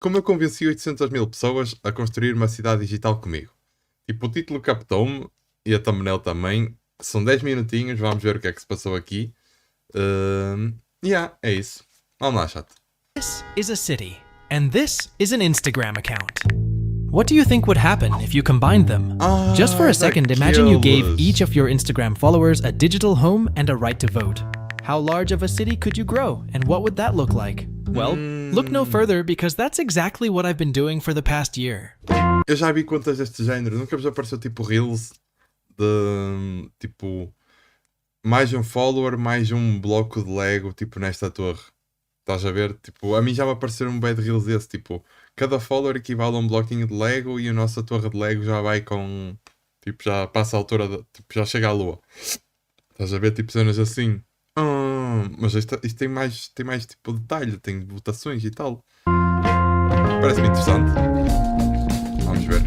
Como eu convenci 800.000 pessoas a construir uma cidade digital comigo. Tipo, o título captou-me e a thumbnail também. São 10 minutinhos, vamos ver o que é que se passou aqui. É isso. Vamos lá, chat. This is a city, and this is an Instagram account. What do you think would happen if you combined them? Just for a second, imagine you gave each of your Instagram followers a digital home and a right to vote. How large of a city could you grow, and what would that look like? Well, look no further, because that's exactly what I've been doing for the past year. Eu já vi contas deste género. Nunca vos apareceu tipo Reels de tipo mais um follower, mais um bloco de Lego tipo nesta torre. Estás a ver? Tipo, a mim já me apareceram um bad Reels desse, tipo, cada follower equivale a um bloquinho de Lego e a nossa torre de Lego já vai com, tipo, já passa a altura, tipo, já chega à lua. Estás a ver? Tipo, cenas assim. Mas isto tem mais tipo detalhe, tem votações e tal. Parece-me interessante. Vamos ver.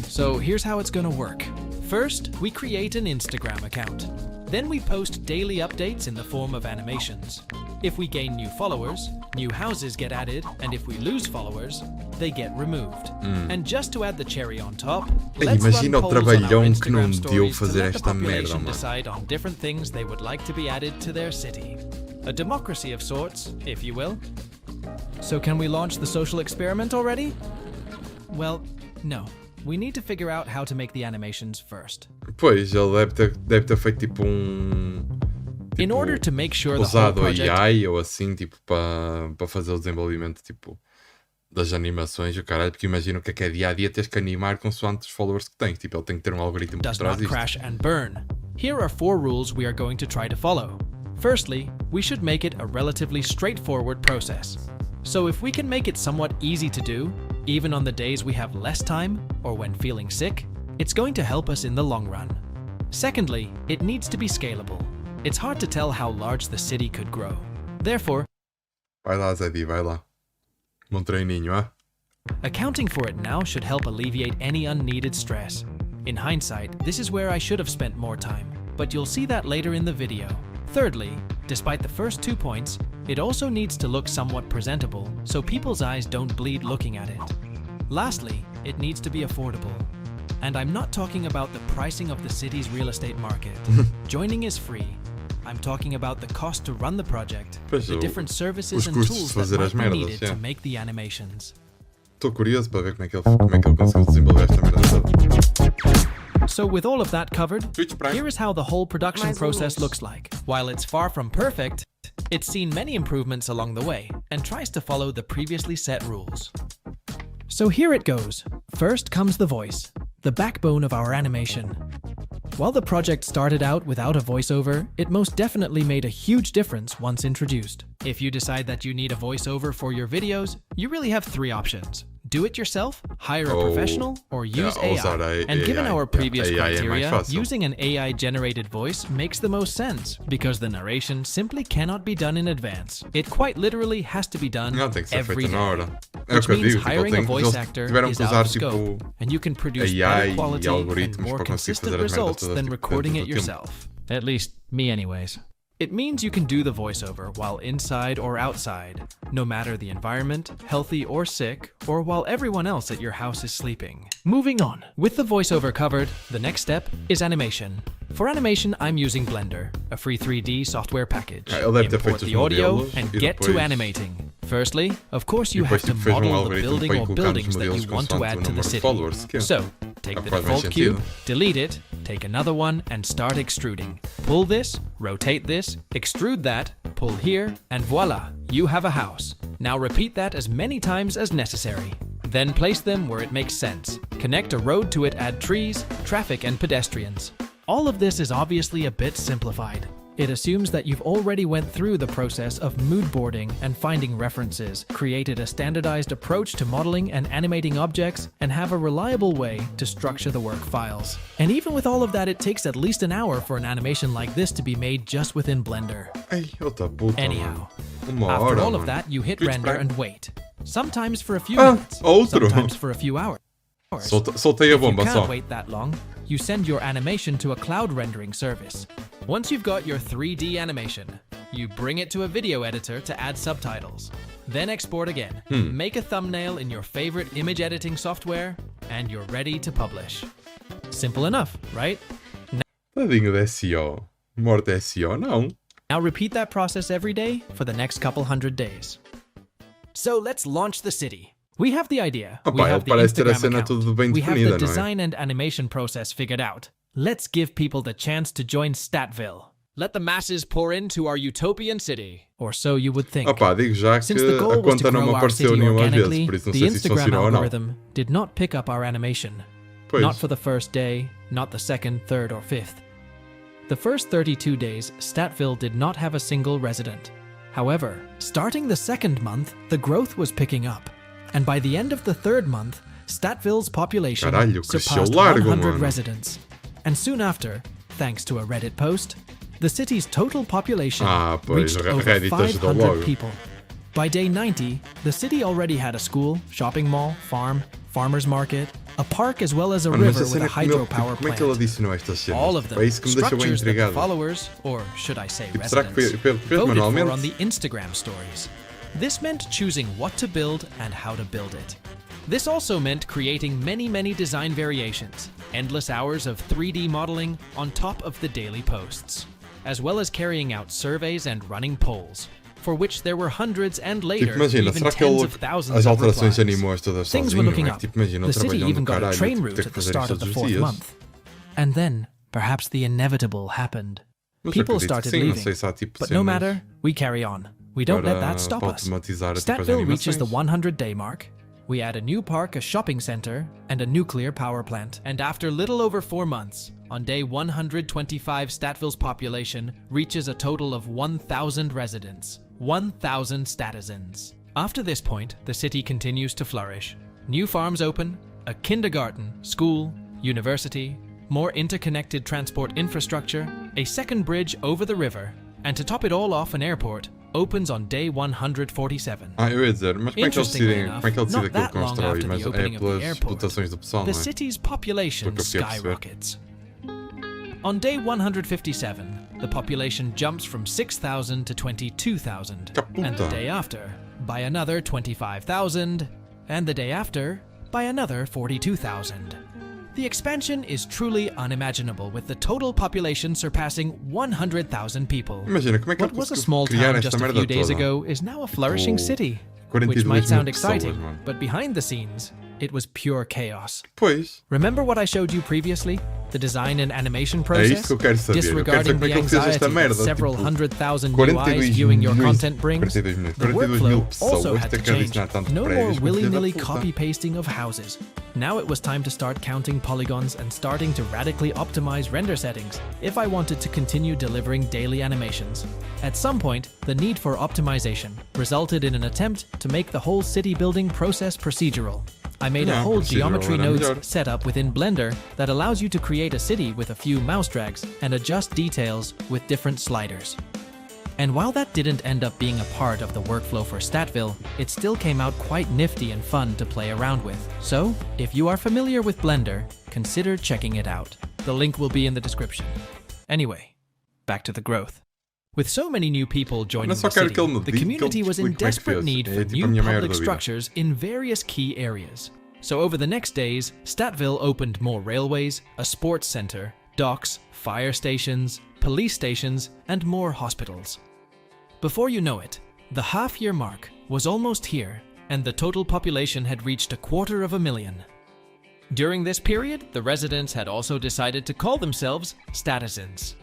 So here's how it's gonna work. First, we create an Instagram account. Then we post daily updates in the form of animations. If we gain new followers, new houses get added, and if we lose followers, they get removed. And just to add the cherry on top, let's run imagina o polls on our trabalhão que não Instagram deu stories to fazer let the esta merda, population mano. decide on different things they would like to be added to their city. A democracy of sorts, if you will. So can we launch the social experiment already? Well, no. We need to figure out how to make the animations first. Pois, ele deve ter feito tipo um... In tipo, order to make sure the whole usado project... AI ou assim, tipo, para fazer o desenvolvimento, tipo, das animações, o caralho, porque imagina o que é dia a dia teres que animar consoante os followers que tens. Tipo, ele tem que ter um algoritmo por does trás not disto. crash and burn. Here are 4 rules we are going to try to follow. Firstly, we should make it a relatively straightforward process. So if we can make it somewhat easy to do, even on the days we have less time or when feeling sick, it's going to help us in the long run. Secondly, it needs to be scalable. It's hard to tell how large the city could grow. Therefore, Vai lá, Zedi, vai lá. Bom treininho, ah? accounting for it now should help alleviate any unneeded stress. In hindsight, this is where I should have spent more time, but you'll see that later in the video. Thirdly, despite the first 2 points, it also needs to look somewhat presentable, so people's eyes don't bleed looking at it. Lastly, it needs to be affordable. And I'm not talking about the pricing of the city's real estate market. Joining is free. I'm talking about the cost to run the project, Pois, the different services os and custos de tools that fazer as might be merdas, needed to make the animations. Estou curioso para ver como é que ele conseguiu desenvolver esta merda toda. So with all of that covered, Twitch Prime. here is how the whole production process looks like. While it's far from perfect, it's seen many improvements along the way and tries to follow the previously set rules. So here it goes. First comes the voice, the backbone of our animation. While the project started out without a voiceover, it most definitely made a huge difference once introduced. If you decide that you need a voiceover for your videos, you really have 3 options. Do it yourself, hire a professional, or use AI. And given our previous criteria, using an AI-generated voice makes the most sense, because the narration simply cannot be done in advance. It quite literally has to be done Não, tem que ser every feito na day. hora. É o Which que eu means digo, tipo, hiring a voice eles actor tiveram is que out usar of scope, tipo and you can produce AI better quality e and algoritmos more para conseguir consistent fazer as merdas results todas than tipo, recording dentro it do tempo. yourself. At least, me anyways. It means you can do the voiceover while inside or outside, no matter the environment, healthy or sick, or while everyone else at your house is sleeping. Moving on. With the voiceover covered, the next step is animation. For animation, I'm using Blender, a free 3D software package. Ele deve ter Import feito os the audio modelos and e get to depois- animating. Firstly, of course you E have depois, to tipo, fez model the algoritmo building para ir or colocando os buildings that modelos you want to consoante add o to the número de city. followers que é. So, take É o the que faz mais default cube, sentido. delete it, take another one, and start extruding. Pull this, rotate this, extrude that, pull here, and voila, you have a house. Now repeat that as many times as necessary. Then place them where it makes sense. Connect a road to it, add trees, traffic, and pedestrians. All of this is obviously a bit simplified. It assumes that you've already went through the process of mood boarding and finding references, created a standardized approach to modeling and animating objects, and have a reliable way to structure the work files. And even with all of that, it takes at least an hour for an animation like this to be made just within Blender. Ei, outra puta, Anyhow, mano. Uma after hora, all of mano. that, you hit Twitch render Prime. and wait. Sometimes for a few Ah, minutes, outro. sometimes for a few hours. Soltei a If you bomba can't só. wait that long, you send your animation to a cloud rendering service. Once you've got your 3D animation, you bring it to a video editor to add subtitles. Then export again. Make a thumbnail in your favorite image editing software, and you're ready to publish. Simple enough, right? Tadinho de SEO. Morte SEO, não. Now repeat that process every day for the next couple hundred days. So let's launch the city. We have the idea. We have the Instagram account. We have the design and animation process figured out. Let's give people the chance to join Statville. Let the masses pour into our utopian city. Or so you would think. Opa, digo já que a conta não me apareceu nenhuma vez, por isso não sei se isso funcionou ou não. The Instagram algorithm did not pick up our animation. Pois. Not for the first day, not the second, third, or fifth. The first 32 days, Statville did not have a single resident. However, starting the second month, the growth was picking up. And by the end of the third month, Statville's population surpassed 100 residents. And soon after, thanks to a Reddit post, the city's total population reached over 500 people. By day 90, the city already had a school, shopping mall, farm, farmer's market, a park as well as a river with a hydropower plant. All of them structures that the followers, or should I say residents, voted for on the Instagram stories. This meant choosing what to build and how to build it. This also meant creating many design variations, endless hours of 3D modeling on top of the daily posts, as well as carrying out surveys and running polls, for which there were hundreds and later even tens of thousands of replies. Things were looking up. The city even got a train route at the start of the fourth month. And then, perhaps the inevitable happened. People started leaving, but no matter, we carry on. We don't let that stop us. Statville reaches the 100-day mark. We add a new park, a shopping center, and a nuclear power plant. And after little over 4 months, on day 125, Statville's population reaches a total of 1,000 residents. 1,000 statizens. After this point, the city continues to flourish. New farms open, a kindergarten, school, university, more interconnected transport infrastructure, a second bridge over the river, and to top it all off, an airport opens on day 147. Eu ia dizer, mas como é que eles decidem aquilo que constrói? Mas é pelas votações do pessoal, the não é? city's population skyrockets. On day 157, the population jumps from 6,000 to 22,000, and the day after, by another 25,000, and the day after, by another 42,000. The expansion is truly unimaginable, with the total population surpassing 100,000 people. Imagina, como é que What was a small town just a few days ago is now a flourishing city, which might sound exciting, but behind the scenes, it was pure chaos. Pois. Remember what I showed you previously? The design and animation process? É isso que eu quero saber. Disregarding the anxiety that several 100,000 new eyes viewing your content brings, the workflow also had to change. No more willy-nilly copy-pasting of houses. Now it was time to start counting polygons and starting to radically optimize render settings if I wanted to continue delivering daily animations. At some point, the need for optimization resulted in an attempt to make the whole city building process procedural. I made a whole geometry nodes setup within Blender that allows you to create a city with a few mouse drags and adjust details with different sliders. And while that didn't end up being a part of the workflow for Statville, it still came out quite nifty and fun to play around with. So, if you are familiar with Blender, consider checking it out. The link will be in the description. Anyway, back to the growth. With so many new people joining the city, the community was in desperate need for new public structures in various key areas. So over the next days, Statville opened more railways, a sports center, docks, fire stations, police stations, and more hospitals. Before you know it, the half-year mark was almost here, and the total population had reached 250,000. During this period, the residents had also decided to call themselves statizens.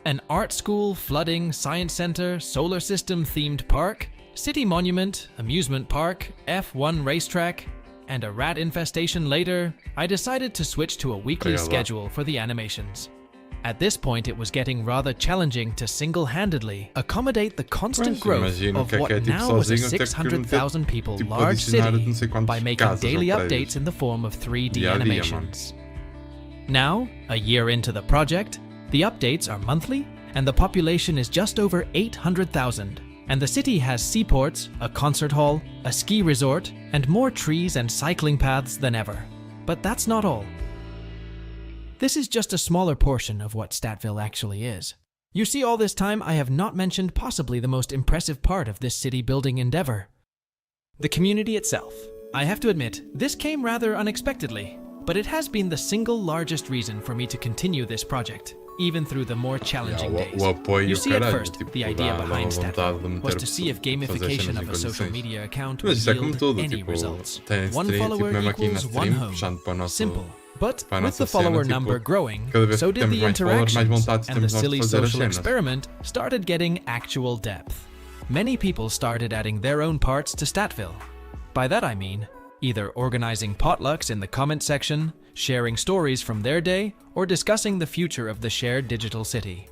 An art school, flooding, science center, solar system themed park, city monument, amusement park, F1 racetrack, and a rat infestation later, I decided to switch to a weekly schedule for the animations. At this point, it was getting rather challenging to single-handedly accommodate the constant growth of what now was a 600,000 people large city by making daily updates in the form of 3D animations. Now, a year into the project, the updates are monthly, and the population is just over 800,000, and the city has seaports, a concert hall, a ski resort, and more trees and cycling paths than ever. But that's not all. This is just a smaller portion of what Statville actually is. You see, all this time I have not mentioned possibly the most impressive part of this city building endeavor. The community itself. I have to admit, this came rather unexpectedly, but it has been the single largest reason for me to continue this project, even through the more challenging days. You see, at first, the idea behind Statful was to see if gamification of a social media account would yield any results. One follower equals one home. Simple. But with the follower number growing, so did the interactions, and the silly social experiment started getting actual depth. Many people started adding their own parts to Statville. By that I mean, either organizing potlucks in the comment section, sharing stories from their day, or discussing the future of the shared digital city.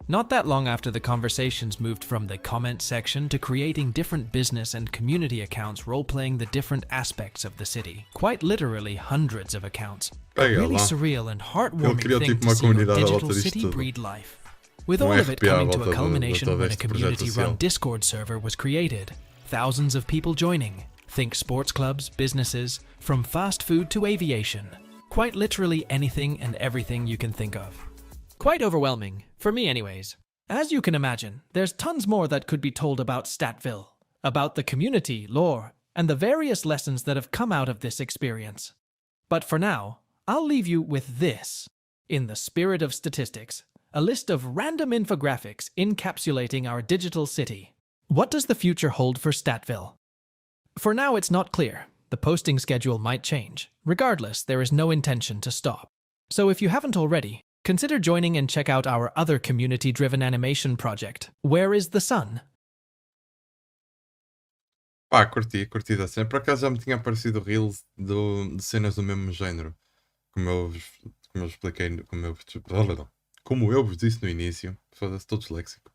Not that long after the conversations moved from the comment section to creating different business and community accounts role-playing the different aspects of the city. Quite literally hundreds of accounts. A really surreal and heartwarming thing to see your digital city breed life. With all of it coming to a culmination when a community-run Discord server was created. Thousands of people joining. Think sports clubs, businesses, from fast food to aviation. Quite literally anything and everything you can think of. Quite overwhelming, for me anyways. As you can imagine, there's tons more that could be told about Statville, about the community, lore, and the various lessons that have come out of this experience. But for now, I'll leave you with this. In the spirit of statistics, a list of random infographics encapsulating our digital city. What does the future hold for Statville? For now, it's not clear. The posting schedule might change. Regardless, there is no intention to stop. So if you haven't already, consider joining and check out our other community-driven animation project, Where is the Sun? Pá, curti da cena. Por acaso já me tinha aparecido reels de cenas do mesmo género. Como eu expliquei, como eu vos disse no início. Foda-se, estou disléxico.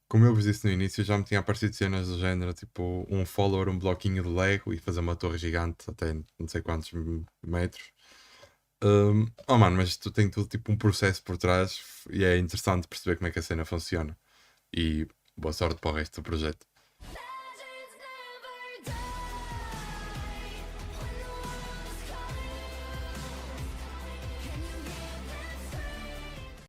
Como eu vos disse no início, já me tinha aparecido cenas do género, tipo um follower, um bloquinho de Lego e fazer uma torre gigante até não sei quantos metros. Mano, mas tu tem tudo tipo um processo por trás e é interessante perceber como é que a cena funciona. E boa sorte para o resto do projeto.